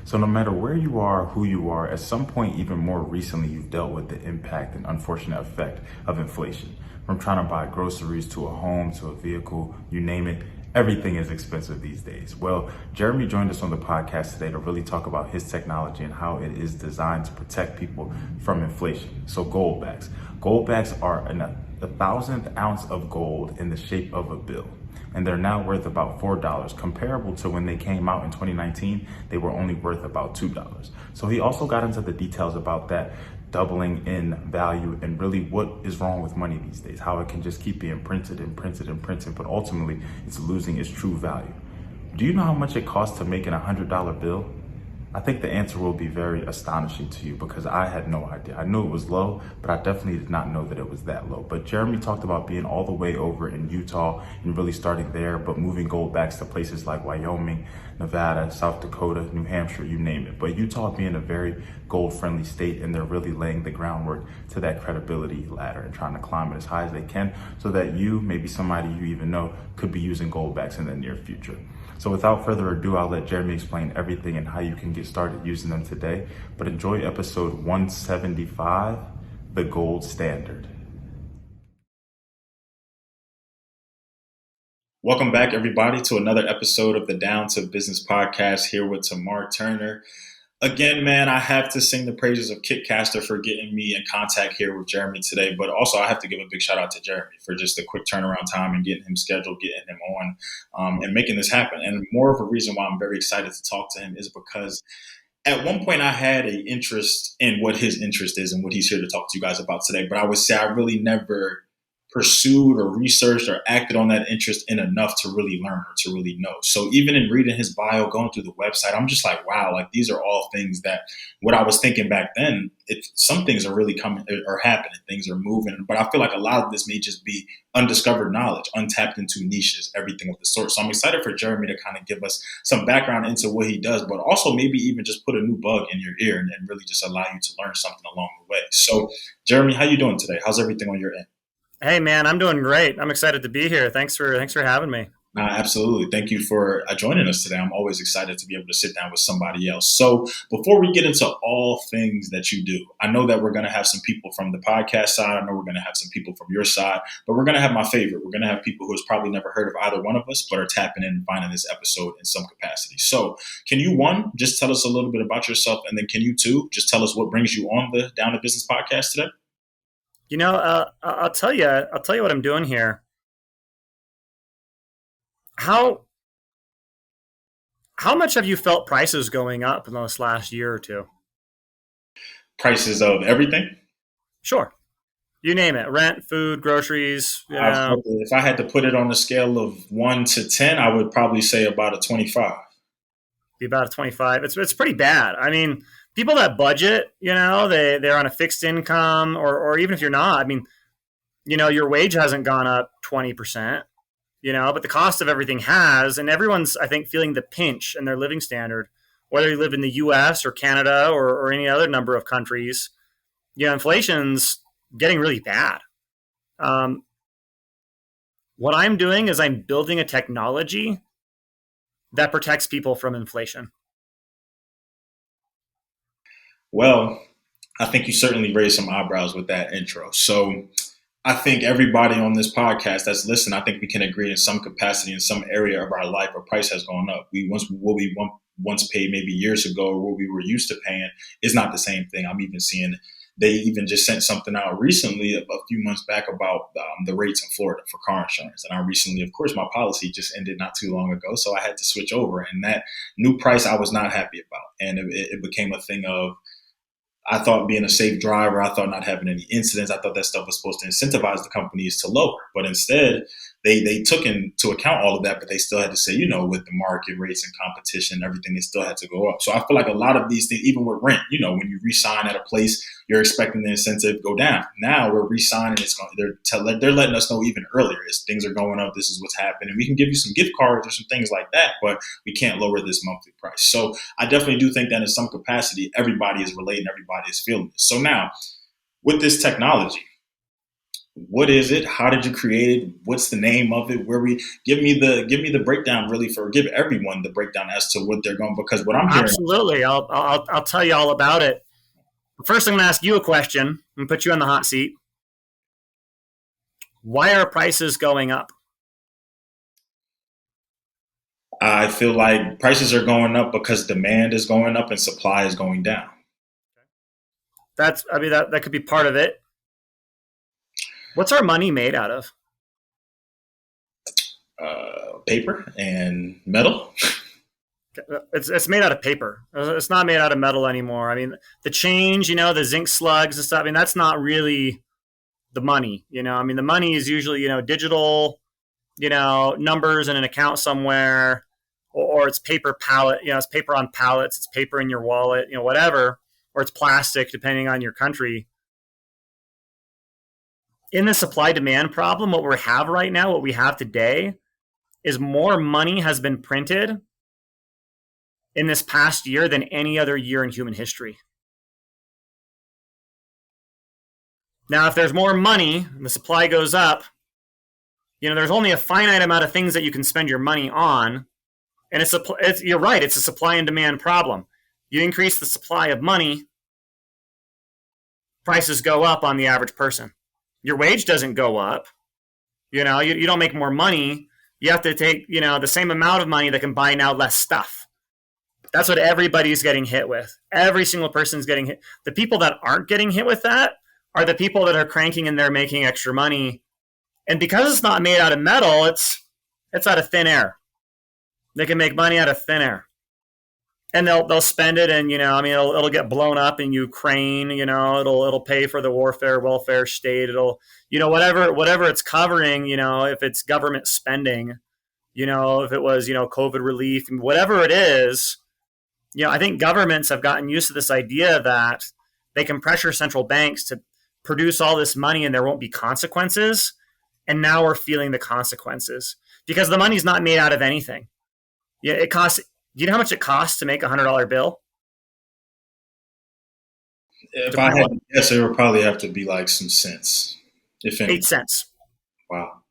So no matter where you are, who you are, at some point, even more recently, you've dealt with the impact and unfortunate effect of inflation. From trying to buy groceries to a home to a vehicle, you name it, everything is expensive these days. Well, Jeremy joined us on the podcast today to really talk about his technology and how it is designed to protect people from inflation. So Goldbacks. Goldbacks are a thousandth ounce of gold in the shape of a bill, and they're now worth about $4, comparable to when they came out in 2019, they were only worth about $2. So he also got into the details about that doubling in value and really what is wrong with money these days, how it can just keep being printed and printed and printed, but ultimately it's losing its true value. Do you know how much it costs to make an $100 bill? I think the answer will be very astonishing to you because I had no idea. I knew it was low, but I definitely did not know that it was that low. But Jeremy talked about being all the way over in Utah and really starting there, but moving Goldbacks to places like Wyoming, Nevada, South Dakota, New Hampshire, you name it. But Utah being a very gold-friendly state, and they're really laying the groundwork to that credibility ladder and trying to climb it as high as they can so that you, maybe somebody you even know, could be using Goldbacks in the near future. So without further ado, I'll let Jeremy explain everything and how you can get started using them today. But enjoy episode 175, The Gold Standard. Welcome back, everybody, to another episode of the Down to Business podcast here with Tamar Turner. Again, man, I have to sing the praises of Kitcaster for getting me in contact here with Jeremy today. But also, I have to give a big shout out to Jeremy for just the quick turnaround time and getting him scheduled, getting him on, and making this happen. And more of a reason why I'm very excited to talk to him is because at one point I had an interest in what his interest is and what he's here to talk to you guys about today. But I would say I really never pursued or researched or acted on that interest in enough to really learn or to really know. So even in reading his bio, going through the website, I'm just like, wow, like these are all things that what I was thinking back then, some things are really coming or happening, things are moving. But I feel like a lot of this may just be undiscovered knowledge, untapped into niches, everything of the sort. So I'm excited for Jeremy to kind of give us some background into what he does, but also maybe even just put a new bug in your ear and really just allow you to learn something along the way. So Jeremy, how you doing today? How's everything on your end? Hey man, I'm doing great. I'm excited to be here. Thanks for having me. Absolutely. Thank you for joining us today. I'm always excited to be able to sit down with somebody else. So before we get into all things that you do, I know that we're going to have some people from the podcast side. I know we're going to have some people from your side, but we're going to have my favorite. We're going to have people who has probably never heard of either one of us, but are tapping in and finding this episode in some capacity. So can you, one, just tell us a little bit about yourself? And then can you, two, just tell us what brings you on the Down to Business podcast today? I'll tell you what I'm doing here. How much have you felt prices going up in this last year or two? Prices of everything? Sure. You name it. Rent, food, groceries, If I had to put it on a scale of 1 to 10, I would probably say about a 25. Be about a 25. It's pretty bad. I mean, people that budget, they're on a fixed income or even if you're not, I mean, your wage hasn't gone up 20%, but the cost of everything has, and everyone's, I think, feeling the pinch in their living standard, whether you live in the US or Canada or any other number of countries. Inflation's getting really bad. What I'm doing is I'm building a technology that protects people from inflation. Well, I think you certainly raised some eyebrows with that intro. So I think everybody on this podcast that's listening, I think we can agree in some capacity, in some area of our life, our price has gone up. What we once paid maybe years ago or what we were used to paying is not the same thing. I'm even seeing they even just sent something out recently a few months back about the rates in Florida for car insurance. And I recently, of course, my policy just ended not too long ago. So I had to switch over. And that new price I was not happy about. And it became a thing of, I thought being a safe driver, I thought not having any incidents, I thought that stuff was supposed to incentivize the companies to lower. But instead, they took into account all of that, but they still had to say, with the market rates and competition and everything, they still had to go up. So I feel like a lot of these things, even with rent, when you re-sign at a place, you're expecting the incentive to go down. Now we're re-signing, they're letting us know even earlier as things are going up, this is what's happening. We can give you some gift cards or some things like that, but we can't lower this monthly price. So I definitely do think that in some capacity, everybody is relating, everybody is feeling this. So now, with this technology, What is it? How did you create it? What's the name of it? Where we give me the breakdown really for give everyone the breakdown as to what they're going because what I'm hearing. Absolutely. I'll tell you all about it. First, I'm going to ask you a question and put you on the hot seat. Why are prices going up? I feel like prices are going up because demand is going up and supply is going down. That could be part of it. What's our money made out of? Paper and metal. It's made out of paper. It's not made out of metal anymore. I mean, the change, the zinc slugs and stuff. I mean, that's not really the money. I mean, the money is usually digital, numbers in an account somewhere, or it's paper pallet. It's paper on pallets. It's paper in your wallet. Whatever, or it's plastic, depending on your country. In the supply demand problem, what we have right now, what we have today, is more money has been printed in this past year than any other year in human history. Now, if there's more money and the supply goes up, there's only a finite amount of things that you can spend your money on. And you're right, it's a supply and demand problem. You increase the supply of money, prices go up on the average person. Your wage doesn't go up. You don't make more money. You have to take, the same amount of money that can buy now less stuff. That's what everybody's getting hit with. Every single person's getting hit. The people that aren't getting hit with that are the people that are cranking and they're making extra money. And because it's not made out of metal, it's out of thin air. They can make money out of thin air. And they'll spend it, and it'll get blown up in Ukraine. It'll pay for the warfare, welfare state. It'll whatever it's covering. If it's government spending, if it was COVID relief, whatever it is. I think governments have gotten used to this idea that they can pressure central banks to produce all this money and there won't be consequences. And now we're feeling the consequences because the money's not made out of anything. Yeah, it costs. Do you know how much it costs to make a $100 bill? If I had to guess, it would probably have to be like some cents, if any. 8 cents. Wow.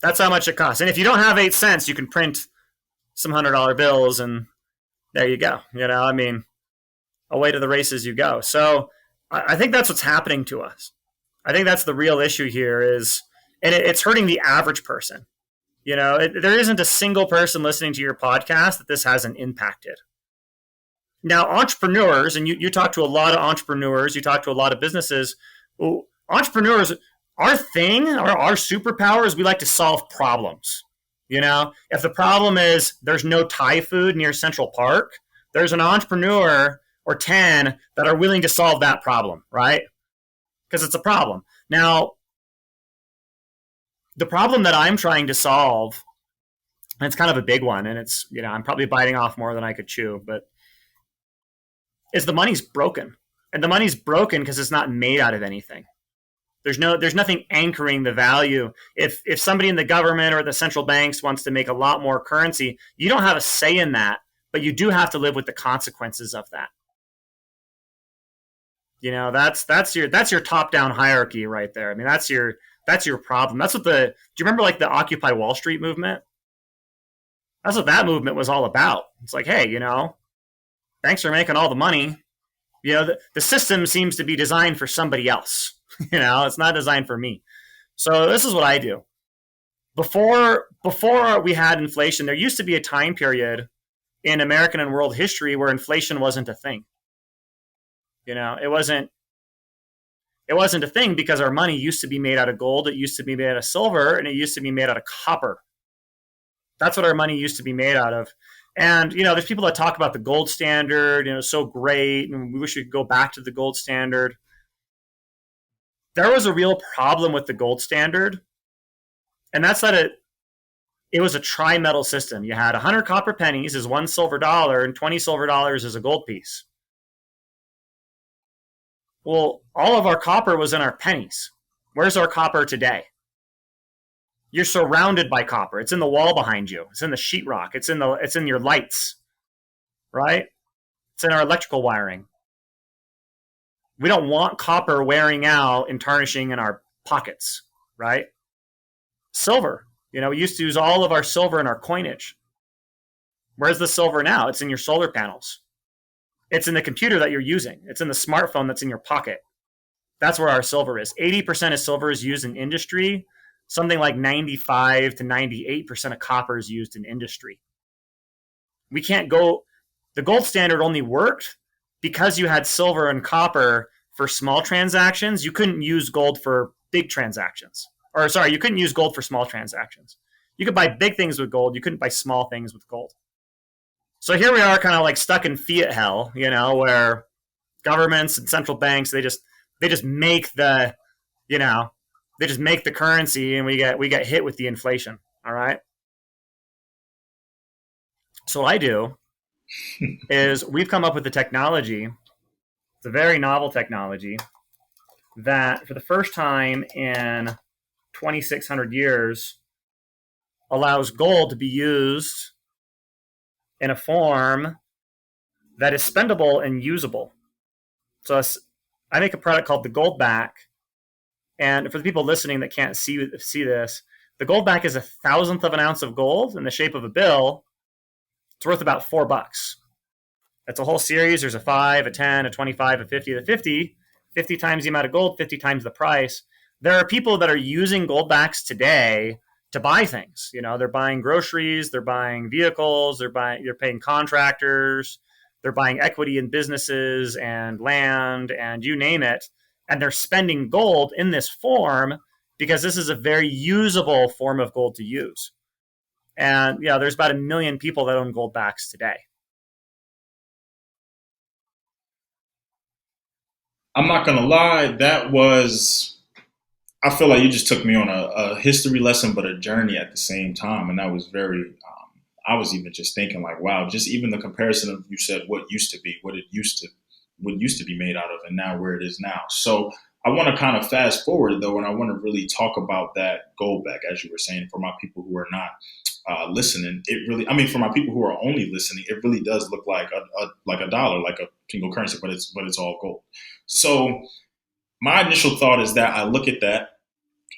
That's how much it costs. And if you don't have 8 cents, you can print some $100 bills, and there you go. Away to the races you go. So I think that's what's happening to us. I think that's the real issue here and it's hurting the average person. There isn't a single person listening to your podcast that this hasn't impacted. Now, entrepreneurs, and you talk to a lot of entrepreneurs, you talk to a lot of businesses. Entrepreneurs, our thing, our superpower is we like to solve problems. If the problem is there's no Thai food near Central Park, there's an entrepreneur or 10 that are willing to solve that problem, right? Because it's a problem. Now, the problem that I'm trying to solve, and it's kind of a big one, and it's, I'm probably biting off more than I could chew, but is the money's broken. And the money's broken because it's not made out of anything. There's nothing anchoring the value. If somebody in the government or the central banks wants to make a lot more currency, you don't have a say in that, but you do have to live with the consequences of that. That's your top-down hierarchy right there. I mean, that's your problem. That's what do you remember like the Occupy Wall Street movement? That's what that movement was all about. It's like, hey, banks are making all the money. The system seems to be designed for somebody else. It's not designed for me. So this is what I do. Before we had inflation, there used to be a time period in American and world history where inflation wasn't a thing. It wasn't a thing because our money used to be made out of gold, it used to be made out of silver, and it used to be made out of copper. That's what our money used to be made out of. And, there's people that talk about the gold standard, so great, and we wish we could go back to the gold standard. There was a real problem with the gold standard, and that's that it was a tri-metal system. You had 100 copper pennies as one silver dollar, and 20 silver dollars as a gold piece. Well, all of our copper was in our pennies. Where's our copper today? You're surrounded by copper. It's in the wall behind you. It's in the sheetrock. It's in your lights, right? It's in our electrical wiring. We don't want copper wearing out and tarnishing in our pockets. right? Silver. We used to use all of our silver in our coinage. Where's the silver now? It's in your solar panels. It's in the computer that you're using. It's in the smartphone that's in your pocket. That's where our silver is. 80% of silver is used in industry. Something like 95 to 98% of copper is used in industry. We can't go, the gold standard only worked because you had silver and copper for small transactions. You couldn't use gold for big transactions. Or sorry, you couldn't use gold for small transactions. You could buy big things with gold. You couldn't buy small things with gold. So here we are kind of like stuck in fiat hell, where governments and central banks, they just make the, they just make the currency, and we get hit with the inflation. All right. So what I do is we've come up with a technology. It's a very novel technology that for the first time in 2,600 years allows gold to be used in a form that is spendable and usable. So I make a product called the Goldback. And for the people listening that can't see this, the Goldback is 1,000th of an ounce of gold in the shape of a bill. It's worth about $4. That's a whole series. There's a 5, a 10, a 25, a 50, the 50 times the amount of gold, 50 times the price. There are people that are using Goldbacks today to buy things. They're buying groceries, they're buying vehicles, they're paying contractors, they're buying equity in businesses and land and you name it. And they're spending gold in this form because this is a very usable form of gold to use. And there's about 1 million people that own Goldbacks today. I'm not going to lie. I feel like you just took me on a history lesson, but a journey at the same time. And that was very, I was even just thinking like, wow, just even the comparison of, you said what used to be, what used to be made out of, and now where it is now. So I want to kind of fast forward though, and I want to really talk about that Goldback, as you were saying, for my people who are not listening. For my people who are only listening, it really does look like a dollar, like a single currency, but it's all gold. So my initial thought is that I look at that.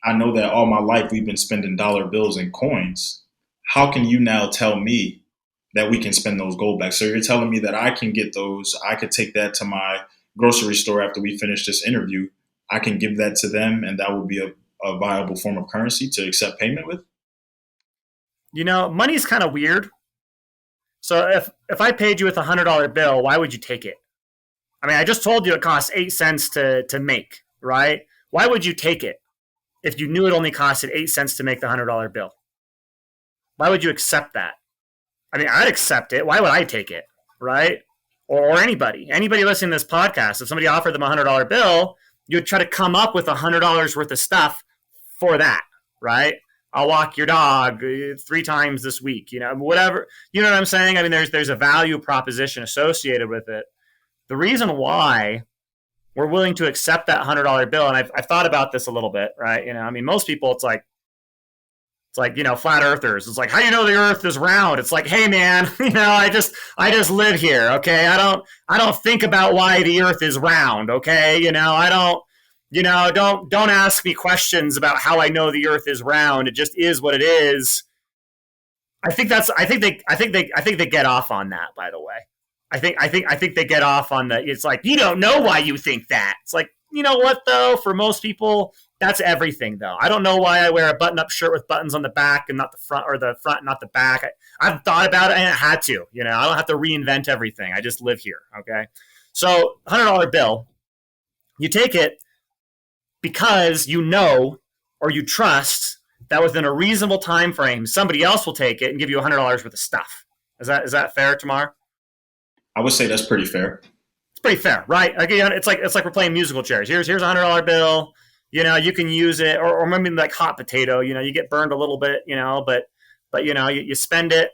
I know that all my life we've been spending dollar bills and coins. How can you now tell me that we can spend those Goldbacks? So you're telling me that I can get those, I could take that to my grocery store after we finish this interview. I can give that to them, and that will be a viable form of currency to accept payment with? Money is kind of weird. So if I paid you with $100 bill, why would you take it? I just told you it costs 8 cents to make, right? Why would you take it if you knew it only costed 8 cents to make the $100 bill? Why would you accept that? I'd accept it. Why would I take it, right? Or anybody listening to this podcast, if somebody offered them a $100 bill, you'd try to come up with $100 worth of stuff for that, right? I'll walk your dog 3 times this week, whatever. You know what I'm saying? There's a value proposition associated with it. The reason why we're willing to accept that $100 bill, and I've thought about this a little bit, right? Most people, it's like flat earthers. It's like, how do you know the earth is round? It's like, hey man, I just live here. Okay. I don't think about why the earth is round. Okay. Don't ask me questions about how I know the earth is round. It just is what it is. I think they get off on that, by the way. I think they get off on it's like, you don't know why you think that. It's like, you know what though? For most people, that's everything though. I don't know why I wear a button-up shirt with buttons on the back and not the front, or the front, not the back. I've thought about it and I had to, I don't have to reinvent everything. I just live here. Okay. So $100 bill, you take it because or you trust that within a reasonable time frame, somebody else will take it and give you $100 worth of stuff. Is that fair, Tamar? I would say that's pretty fair. It's pretty fair, right? Again, it's like we're playing musical chairs. Here's a $100 bill. You can use it, or maybe like hot potato. You get burned a little bit. But you spend it.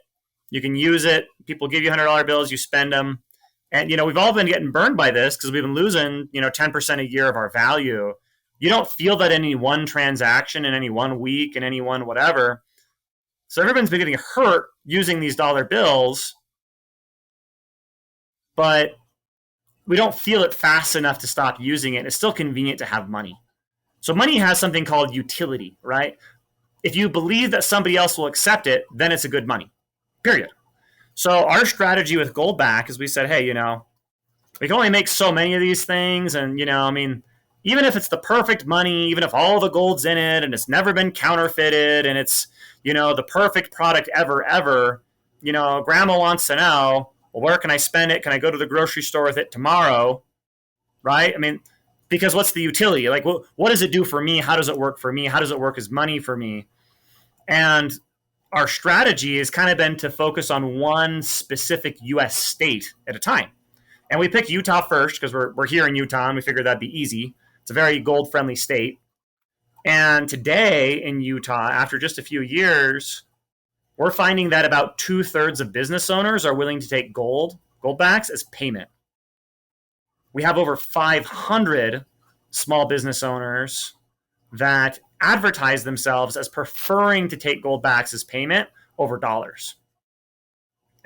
You can use it. People give you $100 bills. You spend them, and we've all been getting burned by this because we've been losing 10% a year of our value. You don't feel that in any one transaction, in any one week, in any one whatever. So everyone's been getting hurt using these dollar bills, but we don't feel it fast enough to stop using it. It's still convenient to have money. So money has something called utility, right? If you believe that somebody else will accept it, then it's a good money, period. So our strategy with Goldback is we said, hey, we can only make so many of these things. And, even if it's the perfect money, even if all the gold's in it and it's never been counterfeited and it's, the perfect product ever, grandma wants to know, well, where can I spend it? Can I go to the grocery store with it tomorrow? Right? I mean, because what's the utility? Like, what does it do for me? How does it work for me? How does it work as money for me? And our strategy has kind of been to focus on one specific U.S. state at a time. And we picked Utah first because we're here in Utah and we figured that'd be easy. It's a very gold friendly state. And today in Utah, after just a few years, we're finding that about 2/3 of business owners are willing to take goldbacks as payment. We have over 500 small business owners that advertise themselves as preferring to take goldbacks as payment over dollars.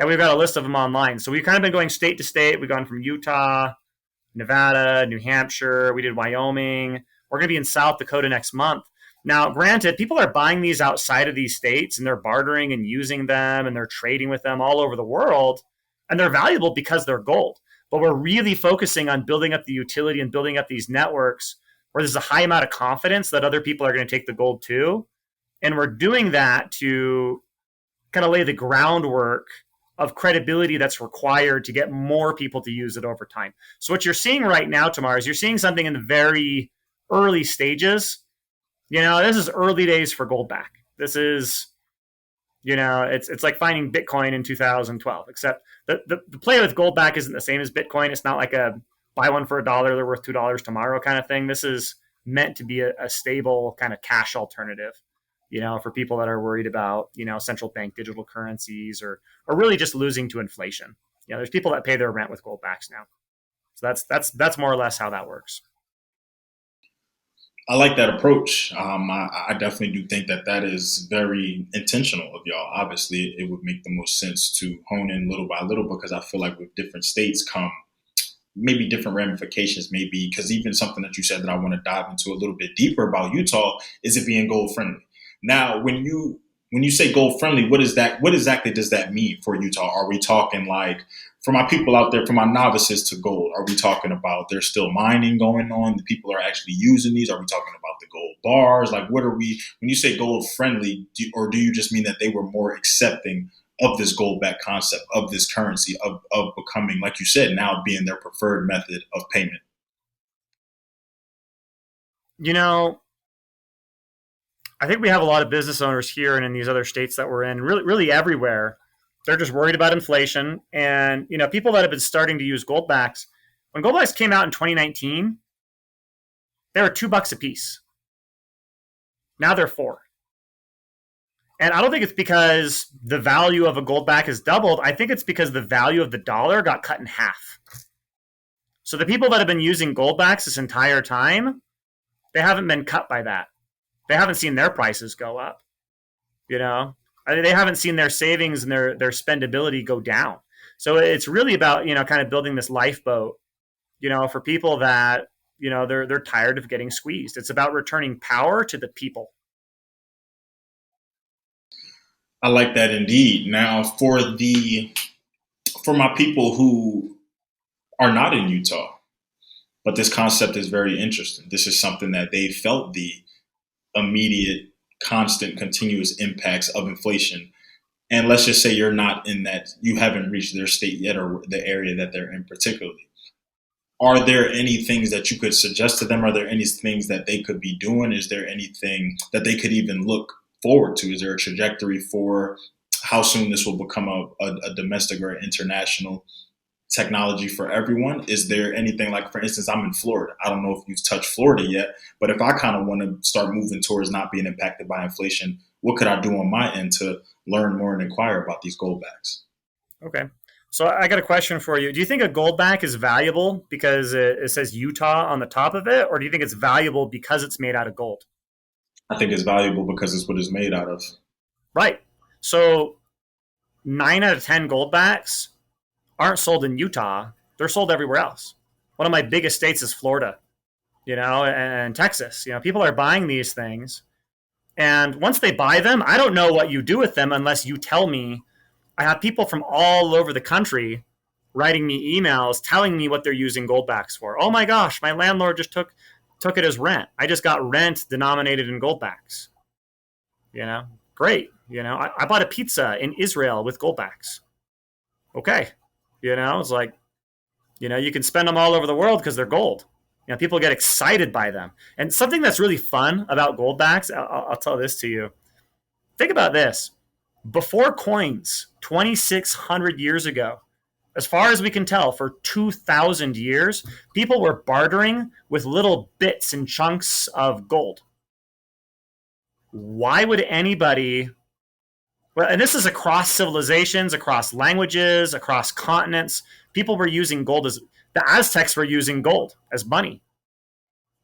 And we've got a list of them online. So we've kind of been going state to state. We've gone from Utah, Nevada, New Hampshire. We did Wyoming. We're going to be in South Dakota next month. Now, granted, people are buying these outside of these states and they're bartering and using them and they're trading with them all over the world. And they're valuable because they're gold. But we're really focusing on building up the utility and building up these networks where there's a high amount of confidence that other people are going to take the gold too. And we're doing that to kind of lay the groundwork of credibility that's required to get more people to use it over time. So what you're seeing right now, Tamar, is you're seeing something in the very early stages. This is early days for Goldback. This is, it's like finding Bitcoin in 2012, except the play with Goldback isn't the same as Bitcoin. It's not like a buy one for $1, they're worth $2 tomorrow kind of thing. This is meant to be a stable kind of cash alternative, for people that are worried about, central bank digital currencies or really just losing to inflation. There's people that pay their rent with Goldbacks now. So that's more or less how that works. I like that approach. I definitely do think that is very intentional of y'all. Obviously, it would make the most sense to hone in little by little because I feel like with different states come maybe different ramifications, maybe because even something that you said that I want to dive into a little bit deeper about Utah is it being gold friendly. Now, when you say gold friendly, what exactly does that mean for Utah? Are we talking like, for my people out there, for my novices to gold, are we talking about there's still mining going on? The people are actually using these? Are we talking about the gold bars? Like, when you say gold friendly, do you just mean that they were more accepting of this Goldback concept, of this currency, of becoming, like you said, now being their preferred method of payment? I think we have a lot of business owners here and in these other states that we're in, really everywhere. They're just worried about inflation. And, people that have been starting to use Goldbacks, when Goldbacks came out in 2019, they were $2 a piece. Now they're $4. And I don't think it's because the value of a Goldback has doubled. I think it's because the value of the dollar got cut in half. So the people that have been using Goldbacks this entire time, they haven't been cut by that. They haven't seen their prices go up. They haven't seen their savings and their spendability go down. So it's really about, kind of building this lifeboat, for people that, they're tired of getting squeezed. It's about returning power to the people. I like that indeed. Now, for my people who are not in Utah, but this concept is very interesting. This is something that they felt the immediate, constant, continuous impacts of inflation. And let's just say you're not in that, you haven't reached their state yet or the area that they're in particularly. Are there any things that you could suggest to them? Are there any things that they could be doing? Is there anything that they could even look forward to? Is there a trajectory for how soon this will become a domestic or international technology for everyone? Is there anything, like, for instance, I'm in Florida. I don't know if you've touched Florida yet, but if I kind of want to start moving towards not being impacted by inflation, what could I do on my end to learn more and inquire about these Goldbacks? Okay. So I got a question for you. Do you think a Goldback is valuable because it says Utah on the top of it, or do you think it's valuable because it's made out of gold? I think it's valuable because it's what it's made out of. Right. So 9 out of 10 Goldbacks aren't sold in Utah. They're sold everywhere else. One of my biggest states is Florida. and Texas. People are buying these things. And once they buy them, I don't know what you do with them unless you tell me. I have people from all over the country writing me emails telling me what they're using Goldbacks for. Oh my gosh, my landlord just took it as rent. I just got rent denominated in Goldbacks. Great. I bought a pizza in Israel with Goldbacks. Okay. It's like, you can spend them all over the world because they're gold. People get excited by them. And something that's really fun about Goldbacks, I'll tell this to you. Think about this. Before coins, 2,600 years ago, as far as we can tell, for 2,000 years, people were bartering with little bits and chunks of gold. Why would anybody... Well, and this is across civilizations, across languages, across continents. People were using gold as... The Aztecs were using gold as money.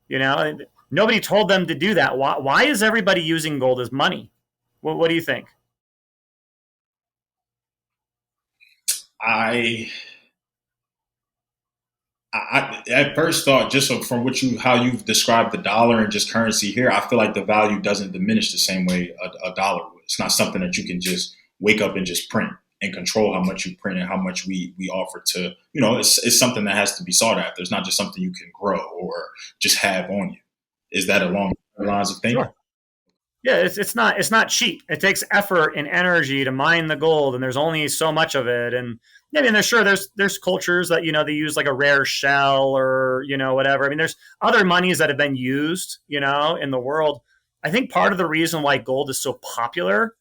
Nobody told them to do that. Why is everybody using gold as money? What do you think? I at first thought, just from how you've described the dollar and just currency here, I feel like the value doesn't diminish the same way a dollar would. It's not something that you can just wake up and just print and control how much you print and how much we offer to, it's something that has to be sought after. It's not just something you can grow or just have on you. Is that along the lines of thinking? Sure. Yeah, it's not cheap. It takes effort and energy to mine the gold, and there's only so much of it. And I mean, there's cultures that they use like a rare shell or whatever. I mean, there's other monies that have been used in the world. I think part of the reason why gold is so popular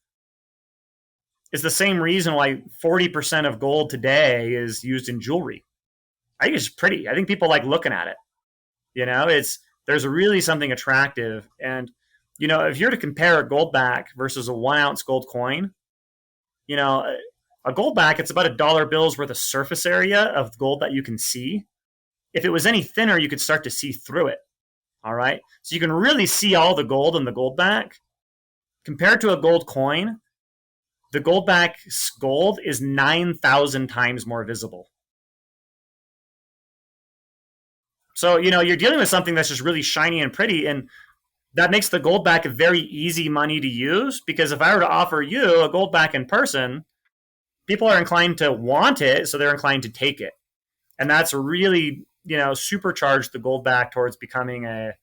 is the same reason why 40% of gold today is used in jewelry. I think it's pretty. I think people like looking at it. There's really something attractive. And if you're to compare a Goldback versus a 1 ounce gold coin, a Goldback, it's about $1 bill's worth of surface area of gold that you can see. If it was any thinner, you could start to see through it. All right. So you can really see all the gold in the Goldback. Compared to a gold coin, the Goldback's gold is 9,000 times more visible. So, you're dealing with something that's just really shiny and pretty. And that makes the Goldback a very easy money to use, because if I were to offer you a Goldback in person, people are inclined to want it, so they're inclined to take it. And that's really, supercharged the Goldback towards becoming a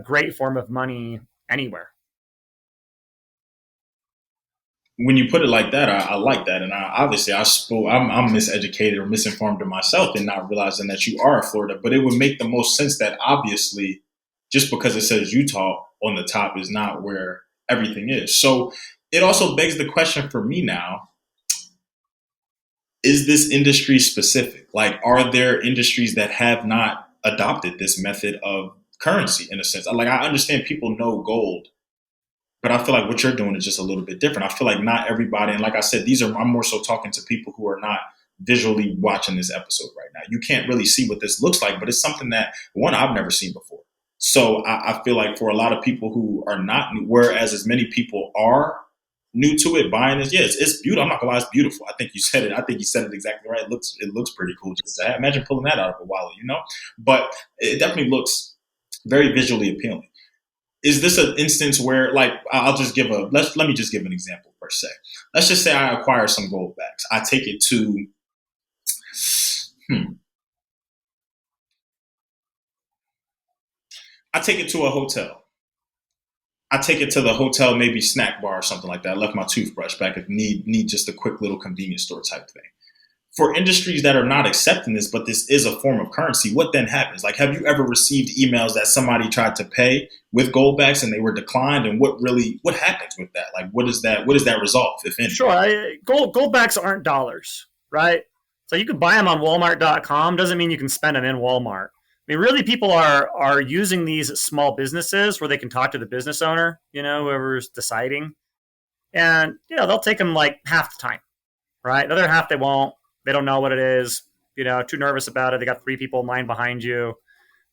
great form of money anywhere. When you put it like that, I like that. And I'm miseducated or misinformed in myself and not realizing that you are in Florida. But it would make the most sense that obviously just because it says Utah on the top is not where everything is. So it also begs the question for me now, is this industry specific? Like, are there industries that have not adopted this method of currency in a sense? Like, I understand people know gold, but I feel like what you're doing is just a little bit different. I feel like not everybody, and like I said, I'm more so talking to people who are not visually watching this episode right now. You can't really see what this looks like, but it's something that, one, I've never seen before. So I feel like for a lot of people who are not, whereas as many people are new to it, buying this, it's beautiful. I'm not gonna lie, it's beautiful. I think you said it exactly right. It looks pretty cool. Just imagine pulling that out of a wallet, But it definitely looks very visually appealing. Is this an instance where, like, let me just give an example per se. Let's just say I acquire some Goldbacks. I take it to, I take it to a hotel. I take it to the hotel, maybe snack bar or something like that. I left my toothbrush back if need just a quick little convenience store type thing. For industries that are not accepting this, but this is a form of currency, what then happens? Like, have you ever received emails that somebody tried to pay with Goldbacks and they were declined? And what happens with that? Like, what does that resolve, if any? Sure. Goldbacks aren't dollars, right? So you can buy them on Walmart.com. Doesn't mean you can spend them in Walmart. I mean, really, people are using these small businesses where they can talk to the business owner, whoever's deciding. And, they'll take them like half the time, right? The other half they won't. They don't know what it is, too nervous about it. They got 3 people in line behind you.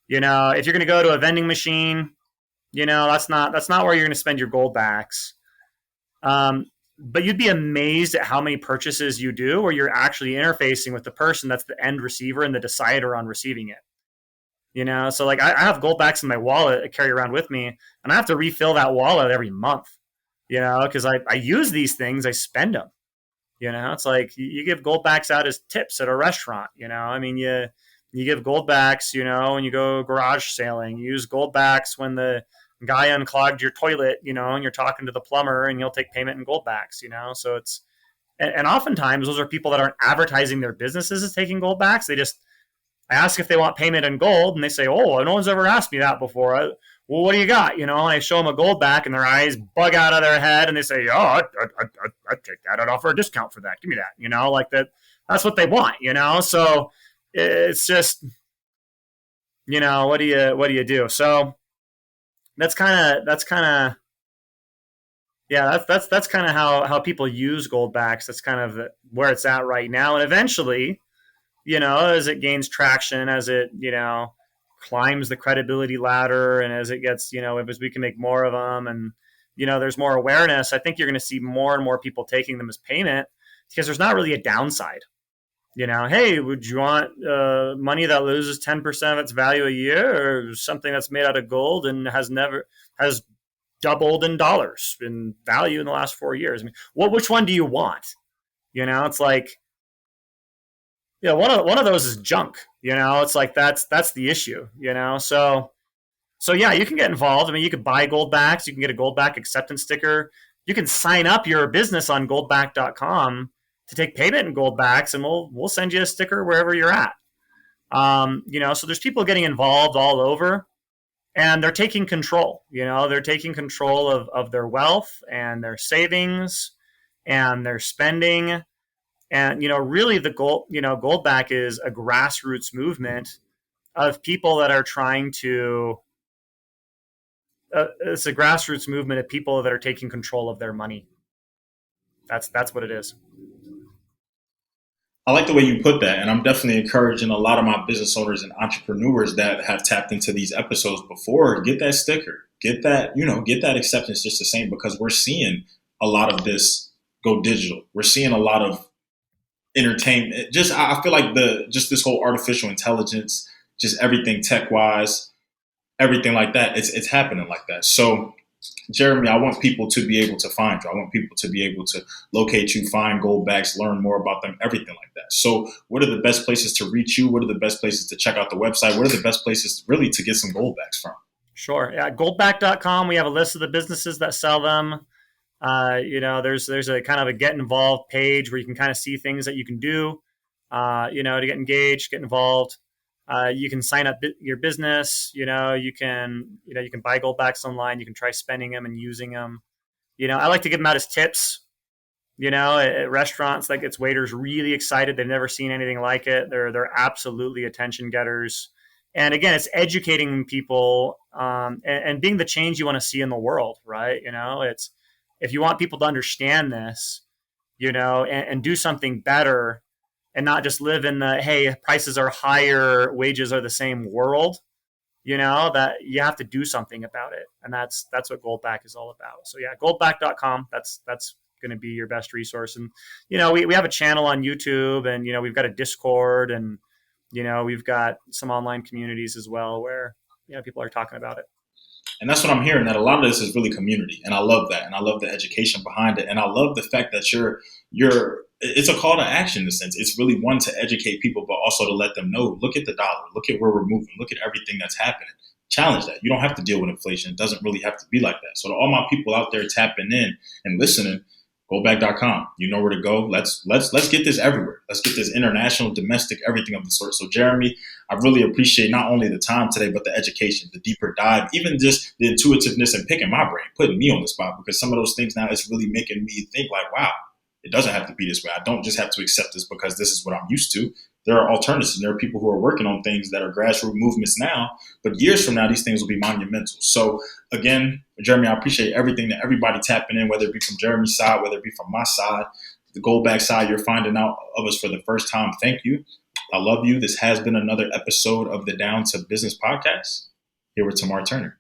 If you're going to go to a vending machine, that's not where you're going to spend your Goldbacks. But you'd be amazed at how many purchases you do where you're actually interfacing with the person that's the end receiver and the decider on receiving it. So like I have Goldbacks in my wallet I carry around with me, and I have to refill that wallet every month, because I use these things, I spend them. It's like you give Goldbacks out as tips at a restaurant. You give Goldbacks, when you go garage sailing. You use Goldbacks when the guy unclogged your toilet, and you're talking to the plumber, and you'll take payment in Goldbacks. So it's and oftentimes those are people that aren't advertising their businesses as taking Goldbacks. I ask if they want payment in gold, and they say, "Oh, no one's ever asked me that before." Well, what do you got? And I show them a Goldback, and their eyes bug out of their head, and they say, "Oh, I'd take that. I'd offer a discount for that. Give me that." Like that. That's what they want. So it's just, what do you do? So that's kind of yeah, that's kind of how people use Goldbacks. That's kind of where it's at right now, and eventually, as it gains traction, as it, climbs the credibility ladder, and as it gets, as we can make more of them, and, there's more awareness, I think you're going to see more and more people taking them as payment, because there's not really a downside. Hey, would you want money that loses 10% of its value a year, or something that's made out of gold and has doubled in dollars in value in the last 4 years? I mean, which one do you want? It's like, one of those is junk. It's like that's the issue. So yeah, you can get involved. I mean, you could buy Goldbacks. You can get a Goldback acceptance sticker. You can sign up your business on Goldback.com to take payment in Goldbacks, and we'll send you a sticker wherever you're at. So there's people getting involved all over, and they're taking control. They're taking control of their wealth and their savings and their spending. And, really the Goldback is a grassroots movement of people that are trying to, it's a grassroots movement of people that are taking control of their money. That's what it is. I like the way you put that, and I'm definitely encouraging a lot of my business owners and entrepreneurs that have tapped into these episodes before, get that sticker, get that acceptance just the same, because we're seeing a lot of this go digital. We're seeing a lot of entertainment. I feel like this whole artificial intelligence, just everything tech wise, everything like that, it's happening like that. So Jeremy, I want people to be able to find you. I want people to be able to locate you, find Goldbacks, learn more about them, everything like that. So what are the best places to reach you? What are the best places to check out the website? What are the best places really to get some Goldbacks from? Sure. Yeah, Goldback.com. We have a list of the businesses that sell them. There's a kind of a get involved page where you can kind of see things that you can do, to get engaged, get involved. You can sign up your business. You can buy Goldbacks online. You can try spending them and using them. I like to give them out as tips. At restaurants, that gets waiters really excited. They've never seen anything like it. They're absolutely attention getters. And again, it's educating people and being the change you want to see in the world, right? It's if you want people to understand this, and do something better, and not just live in the, hey, prices are higher, wages are the same world, that you have to do something about it. And that's what Goldback is all about. So yeah, Goldback.com, that's going to be your best resource. And, we have a channel on YouTube, and, we've got a Discord, and, we've got some online communities as well where, people are talking about it. And that's what I'm hearing, that a lot of this is really community. And I love that. And I love the education behind it. And I love the fact that it's a call to action in a sense. It's really one to educate people, but also to let them know, look at the dollar, look at where we're moving, look at everything that's happening. Challenge that. You don't have to deal with inflation. It doesn't really have to be like that. So to all my people out there tapping in and listening, Goldback.com. You know where to go. Let's get this everywhere. Let's get this international, domestic, everything of the sort. So Jeremy, I really appreciate not only the time today, but the education, the deeper dive, even just the intuitiveness and picking my brain, putting me on the spot, because some of those things now it's really making me think like, wow, it doesn't have to be this way. I don't just have to accept this because this is what I'm used to. There are alternatives. There are people who are working on things that are grassroots movements now, but years from now, these things will be monumental. So again, Jeremy, I appreciate everything that everybody tapping in, whether it be from Jeremy's side, whether it be from my side, the Goldback side, you're finding out of us for the first time. Thank you. I love you. This has been another episode of the Down to Business podcast. Here with Tamar Turner.